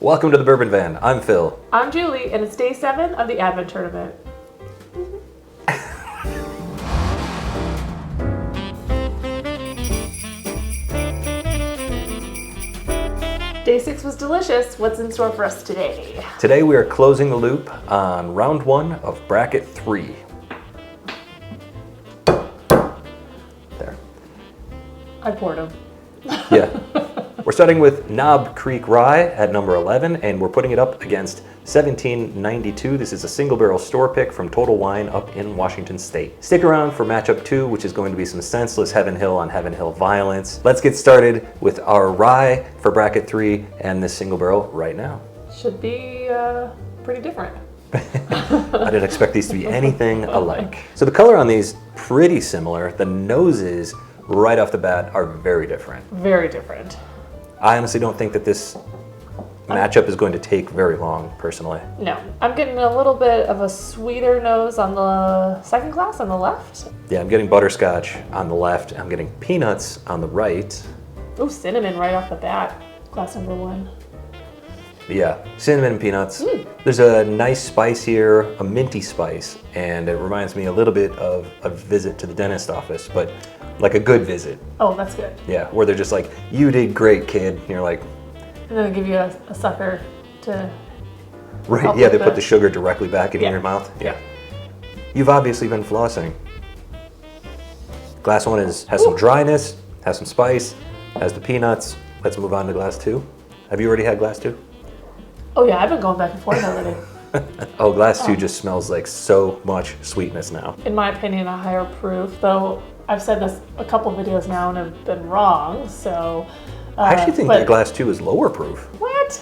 Welcome to the Bourbon Van. I'm Phil. I'm Julie, and it's day 7 of the Advent Tournament. Day 6 was delicious. What's in store for us today? Today we are closing the loop on round 1 of bracket 3. There. I poured them. Yeah. We're starting with Knob Creek Rye at number 11, and we're putting it up against 1792. This is a single barrel store pick from Total Wine up in Washington State. Stick around for matchup 2, which is going to be some Senseless Heaven Hill on Heaven Hill Violence. Let's get started with our rye for bracket 3 and this single barrel right now. Should be pretty different. I didn't expect these to be anything alike. So the color on these, pretty similar. The noses, right off the bat, are very different. Very different. I honestly don't think that this matchup is going to take very long, personally. No, I'm getting a little bit of a sweeter nose on the second glass on the left. Yeah, I'm getting butterscotch on the left. I'm getting peanuts on the right. Oh, cinnamon right off the bat. Glass number 1. Yeah, cinnamon and peanuts. There's a nice spice here, a minty spice, and it reminds me a little bit of a visit to the dentist office, but like a good visit. Oh, that's good. Yeah, where they're just like, you did great, kid. And you're like... And then they give you a sucker to... Right, yeah, they put the sugar directly back in your mouth. Yeah. You've obviously been flossing. Glass 1 has some dryness, has some spice, has the peanuts. Let's move on to glass 2. Have you already had glass 2? Oh yeah, I've been going back and forth already. Oh, glass 2 just smells like so much sweetness now. In my opinion, a higher proof, though I've said this a couple videos now and have been wrong, so... I actually think that glass 2 is lower proof. What?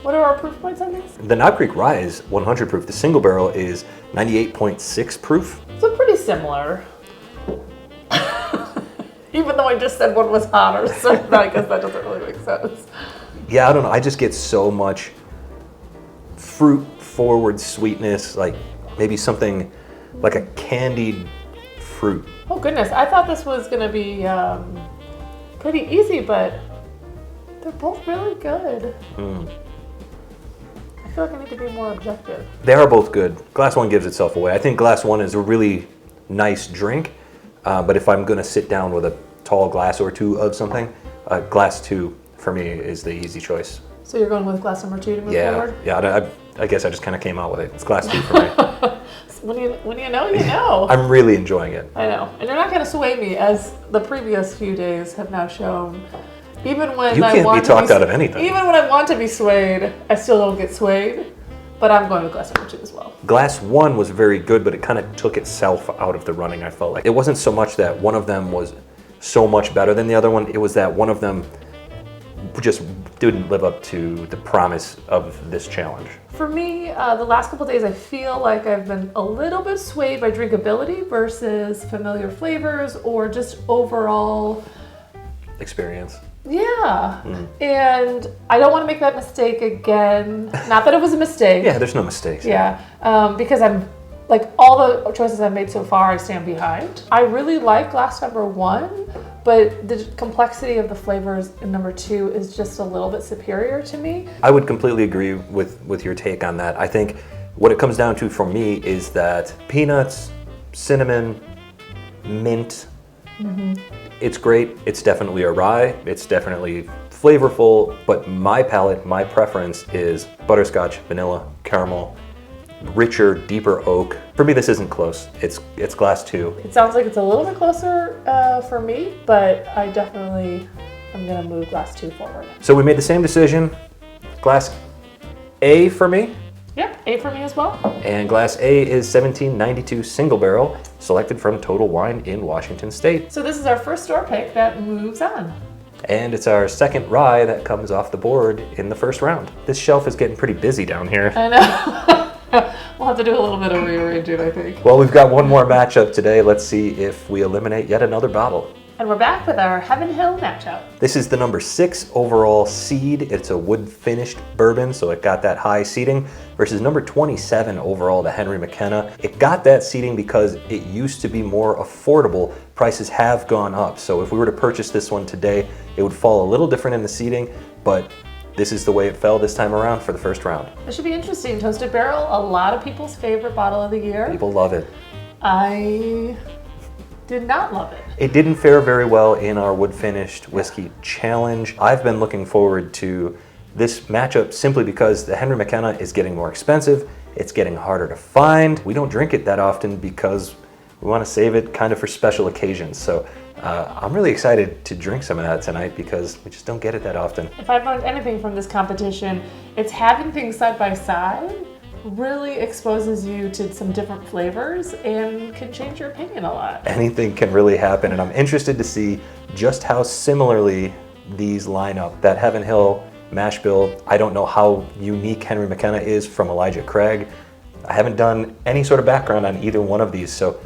What are our proof points on these? The Knob Creek Rye is 100 proof. The single barrel is 98.6 proof. So pretty similar. Even though I just said one was hotter, so I guess that doesn't really make sense. Yeah, I don't know. I just get so much fruit-forward sweetness, like maybe something like a candied fruit. Oh goodness, I thought this was going to be pretty easy, but they're both really good. I feel like I need to be more objective. They are both good. Glass 1 gives itself away. I think glass 1 is a really nice drink, but if I'm going to sit down with a tall glass or 2 of something, glass 2 for me is the easy choice. So you're going with glass number 2 to move forward? Yeah, I guess I just kind of came out with it. It's glass 2 for me. When you know, you know. I'm really enjoying it. I know. And you're not going to sway me, as the previous few days have now shown. Even when you can't be talked out of anything. Even when I want to be swayed, I still don't get swayed. But I'm going with glass number 2 as well. Glass 1 was very good, but it kind of took itself out of the running, I felt like. It wasn't so much that one of them was so much better than the other one. It was that one of them just didn't live up to the promise of this challenge. For me, the last couple of days, I feel like I've been a little bit swayed by drinkability versus familiar flavors or just overall experience. Yeah. And I don't want to make that mistake again. Not that it was a mistake. Yeah, there's no mistakes. Yeah, because I'm like all the choices I've made so far, I stand behind. I really like glass number 1, but the complexity of the flavors in number 2 is just a little bit superior to me. I would completely agree with your take on that. I think what it comes down to for me is that peanuts, cinnamon, mint, it's great. It's definitely a rye. It's definitely flavorful, but my palate, my preference is butterscotch, vanilla, caramel, richer, deeper oak. For me, this isn't close. It's glass 2. It sounds like it's a little bit closer for me, but I definitely am going to move glass 2 forward. So we made the same decision. Glass A for me. Yep, A for me as well. And glass A is 1792 single barrel, selected from Total Wine in Washington State. So this is our first store pick that moves on. And it's our second rye that comes off the board in the first round. This shelf is getting pretty busy down here. I know. We'll have to do a little bit of rearranging, I think. Well, we've got one more matchup today. Let's see if we eliminate yet another bottle. And we're back with our Heaven Hill matchup. This is the number 6 overall seed. It's a wood finished bourbon, so it got that high seeding, versus number 27 overall, the Henry McKenna. It got that seeding because it used to be more affordable. Prices have gone up. So if we were to purchase this one today, it would fall a little different in the seeding, but this is the way it fell this time around for the first round. It should be interesting. Toasted Barrel, a lot of people's favorite bottle of the year. People love it. I did not love it. It didn't fare very well in our wood finished whiskey challenge. I've been looking forward to this matchup simply because the Henry McKenna is getting more expensive. It's getting harder to find. We don't drink it that often because we want to save it kind of for special occasions. So I'm really excited to drink some of that tonight because we just don't get it that often. If I've learned anything from this competition, it's having things side by side really exposes you to some different flavors and can change your opinion a lot. Anything can really happen, and I'm interested to see just how similarly these line up. That Heaven Hill mash bill, I don't know how unique Henry McKenna is from Elijah Craig. I haven't done any sort of background on either one of these, so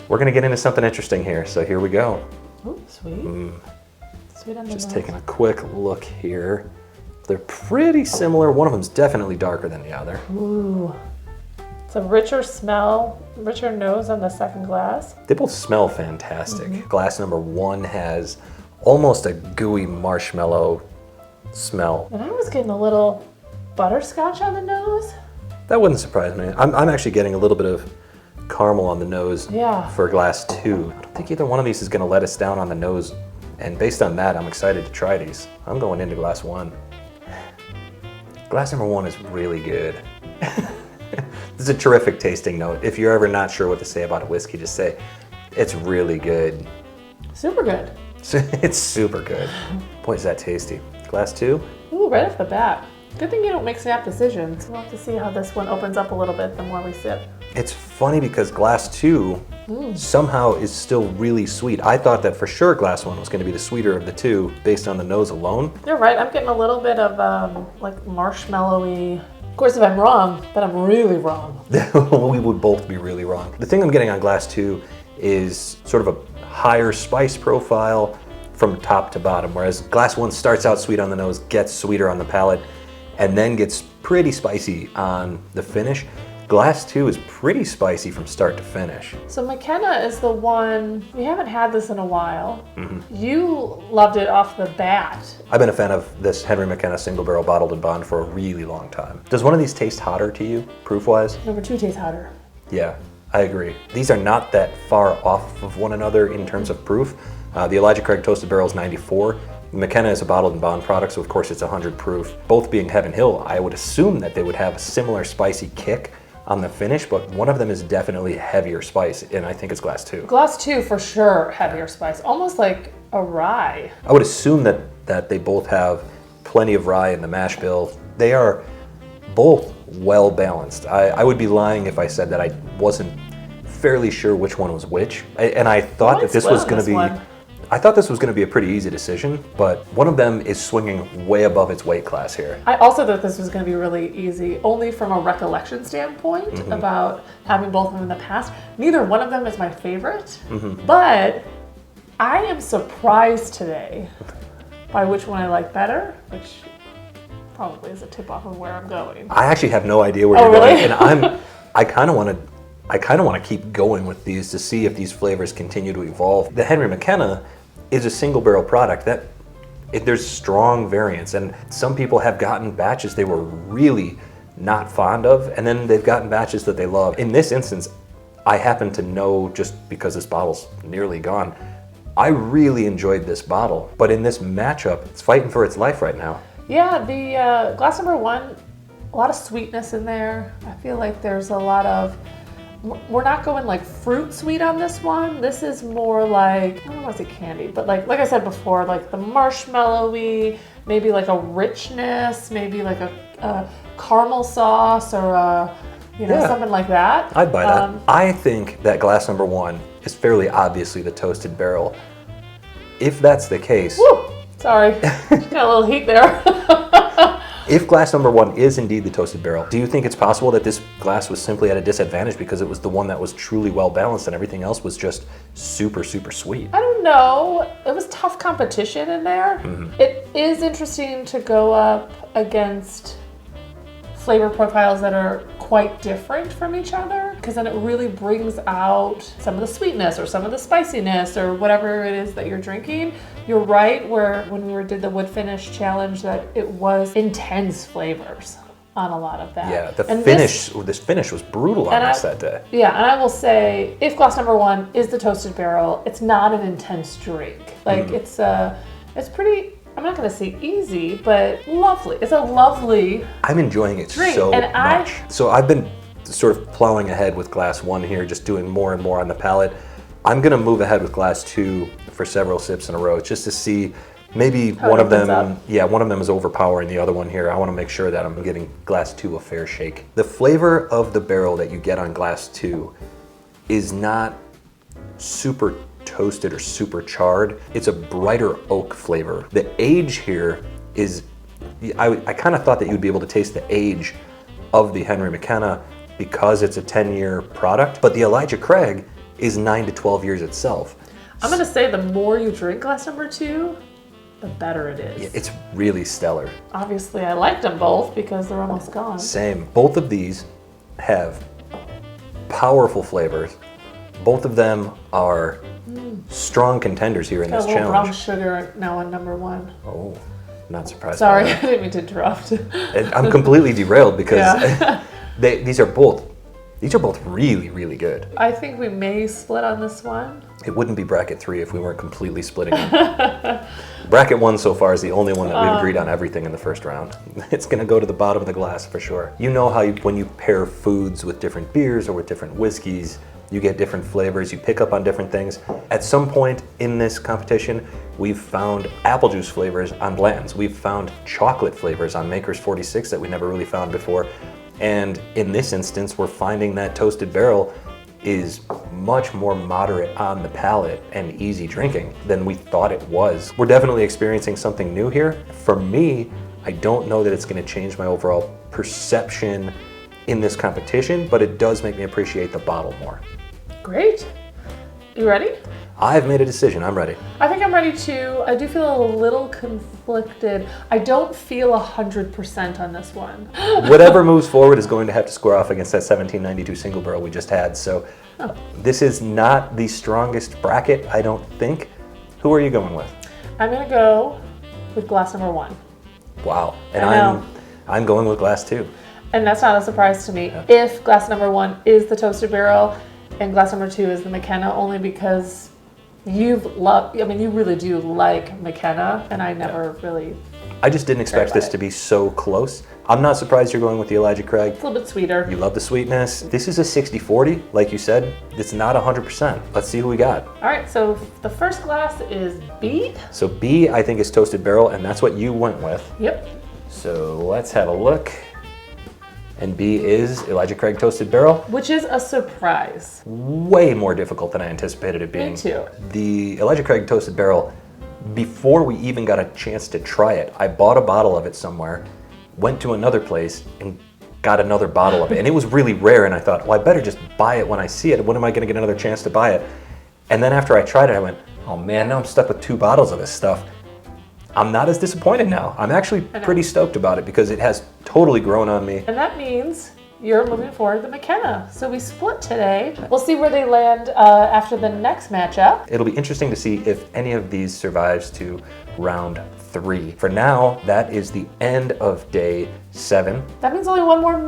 we're gonna get into something interesting here. So here we go. Ooh, sweet. Sweet on the Just nose. taking a quick look here. They're pretty similar. One of them's definitely darker than the other. Ooh. It's a richer smell, richer nose on the second glass. They both smell fantastic. Glass number 1 has almost a gooey marshmallow smell. And I was getting a little butterscotch on the nose. That wouldn't surprise me. I'm actually getting a little bit of caramel on the nose Yeah. for glass 2. I don't think either one of these is gonna let us down on the nose. And based on that, I'm excited to try these. I'm going into glass 1. Glass number 1 is really good. This is a terrific tasting note. If you're ever not sure what to say about a whiskey, just say, it's really good. Super good. It's super good. Boy, is that tasty. Glass 2? Ooh, right off the bat. Good thing you don't make snap decisions. We'll have to see how this one opens up a little bit the more we sip. It's funny because glass 2 somehow is still really sweet. I thought that for sure glass 1 was going to be the sweeter of the two based on the nose alone. You're right, I'm getting a little bit of like marshmallowy. Of course, if I'm wrong, then I'm really wrong. We would both be really wrong. The thing I'm getting on glass 2 is sort of a higher spice profile from top to bottom, whereas glass 1 starts out sweet on the nose, gets sweeter on the palate, and then gets pretty spicy on the finish. Glass 2 is pretty spicy from start to finish. So McKenna is the one, we haven't had this in a while. You loved it off the bat. I've been a fan of this Henry McKenna single barrel bottled in bond for a really long time. Does one of these taste hotter to you, proof-wise? Number 2 tastes hotter. Yeah, I agree. These are not that far off of one another in terms of proof. The Elijah Craig Toasted Barrel is 94. McKenna is a bottled in bond product, so of course it's 100 proof. Both being Heaven Hill, I would assume that they would have a similar spicy kick on the finish, but one of them is definitely heavier spice, and I think it's glass 2. Glass 2 for sure, heavier spice, almost like a rye. I would assume that they both have plenty of rye in the mash bill. They are both well balanced. I would be lying if I said that I wasn't fairly sure which one was which. And I thought that this was going to be, I thought this was going to be a pretty easy decision, but one of them is swinging way above its weight class here. I also thought this was going to be really easy, only from a recollection standpoint about having both of them in the past. Neither one of them is my favorite, but I am surprised today by which one I like better, which probably is a tip off of where I'm going. I actually have no idea where you're going, and I kind of want to keep going with these to see if these flavors continue to evolve. The Henry McKenna is a single barrel product that there's strong variance, and some people have gotten batches they were really not fond of, and then they've gotten batches that they love. In this instance, I happen to know, just because this bottle's nearly gone, I really enjoyed this bottle, but in this matchup, it's fighting for its life right now. Yeah, the glass number 1, a lot of sweetness in there. I feel like there's a lot of, we're not going like fruit sweet on this one. This is more like, I don't want to say candy, but like I said before, like the marshmallowy, maybe like a richness, maybe like a caramel sauce or a, something like that. I'd buy that. I think that glass number 1 is fairly obviously the toasted barrel. If that's the case, Woo! Sorry, got a little heat there. if glass number 1 is indeed the toasted barrel, do you think it's possible that this glass was simply at a disadvantage because it was the one that was truly well balanced and everything else was just super, super sweet? I don't know. It was tough competition in there. It is interesting to go up against flavor profiles that are quite different from each other, because then it really brings out some of the sweetness or some of the spiciness or whatever it is that you're drinking. You're right where when we did the wood finish challenge that it was intense flavors on a lot of that. Yeah, And this finish was brutal on us that day. Yeah, and I will say, if glass number 1 is the toasted barrel, it's not an intense drink. Like it's pretty. I'm not going to say easy, but lovely. It's a lovely. I'm enjoying it drink. so And much. So I've been sort of plowing ahead with glass 1 here, just doing more and more on the palate. I'm going to move ahead with glass 2 for several sips in a row, just to see maybe one of them is overpowering the other one here. I want to make sure that I'm giving glass 2 a fair shake. The flavor of the barrel that you get on glass 2 is not super toasted or super charred. It's a brighter oak flavor. The age here is, I kind of thought that you'd be able to taste the age of the Henry McKenna because it's a 10-year product, but the Elijah Craig is 9 to 12 years itself. I'm going to say the more you drink glass number 2, the better it is. Yeah, it's really stellar. Obviously, I liked them both because they're almost gone. Same. Both of these have powerful flavors. Both of them are strong contenders here in this Got a little challenge. brown sugar now on number 1. Oh, not surprised. Sorry, by I that. didn't mean to interrupt. And I'm completely derailed because these are both really, really good. I think we may split on this one. It wouldn't be bracket 3 if we weren't completely splitting them. Bracket 1 so far is the only one that we've agreed on everything in the first round. It's going to go to the bottom of the glass for sure. You know how when you pair foods with different beers or with different whiskeys, you get different flavors, you pick up on different things. At some point in this competition, we've found apple juice flavors on Blanton's. We've found chocolate flavors on Maker's 46 that we never really found before. And in this instance, we're finding that toasted barrel is much more moderate on the palate and easy drinking than we thought it was. We're definitely experiencing something new here. For me, I don't know that it's going to change my overall perception in this competition, but it does make me appreciate the bottle more. Great. You ready? I've made a decision. I'm ready. I think I'm ready too. I do feel a little conflicted. I don't feel 100% on this one. Whatever moves forward is going to have to square off against that 1792 single barrel we just had. So this is not the strongest bracket, I don't think. Who are you going with? I'm gonna go with glass number 1. Wow. And I know. I'm going with glass 2. And that's not a surprise to me. If glass number 1 is the toasted barrel and glass number 2 is the McKenna, only because you really do like McKenna, and I never really. I just didn't expect this to be so close. I'm not surprised you're going with the Elijah Craig. It's a little bit sweeter. You love the sweetness. This is a 60-40, like you said. It's not 100%. Let's see who we got. All right, so the first glass is B. So B, I think, is toasted barrel, and that's what you went with. Yep. So let's have a look. And B is Elijah Craig Toasted Barrel. Which is a surprise. Way more difficult than I anticipated it being. Me too. The Elijah Craig Toasted Barrel, before we even got a chance to try it, I bought a bottle of it somewhere, went to another place, and got another bottle of it. And it was really rare, and I thought, well, I better just buy it when I see it. When am I going to get another chance to buy it? And then after I tried it, I went, oh man, now I'm stuck with 2 bottles of this stuff. I'm not as disappointed now. I'm actually pretty stoked about it because it has totally grown on me. And that means you're moving forward the McKenna. So we split today. We'll see where they land after the next matchup. It'll be interesting to see if any of these survives to round 3. For now, that is the end of day 7. That means only one more,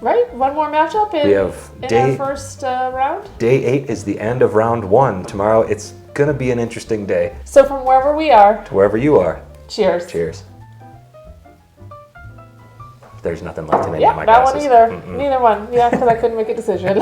right? One more matchup in, We have our first round. Day 8 is the end of round 1. Tomorrow, it's gonna be an interesting day. So from wherever we are, To wherever you are. cheers. Cheers. There's nothing left in any Yeah, of my that glasses. one either. Neither one. Yeah, because I couldn't make a decision.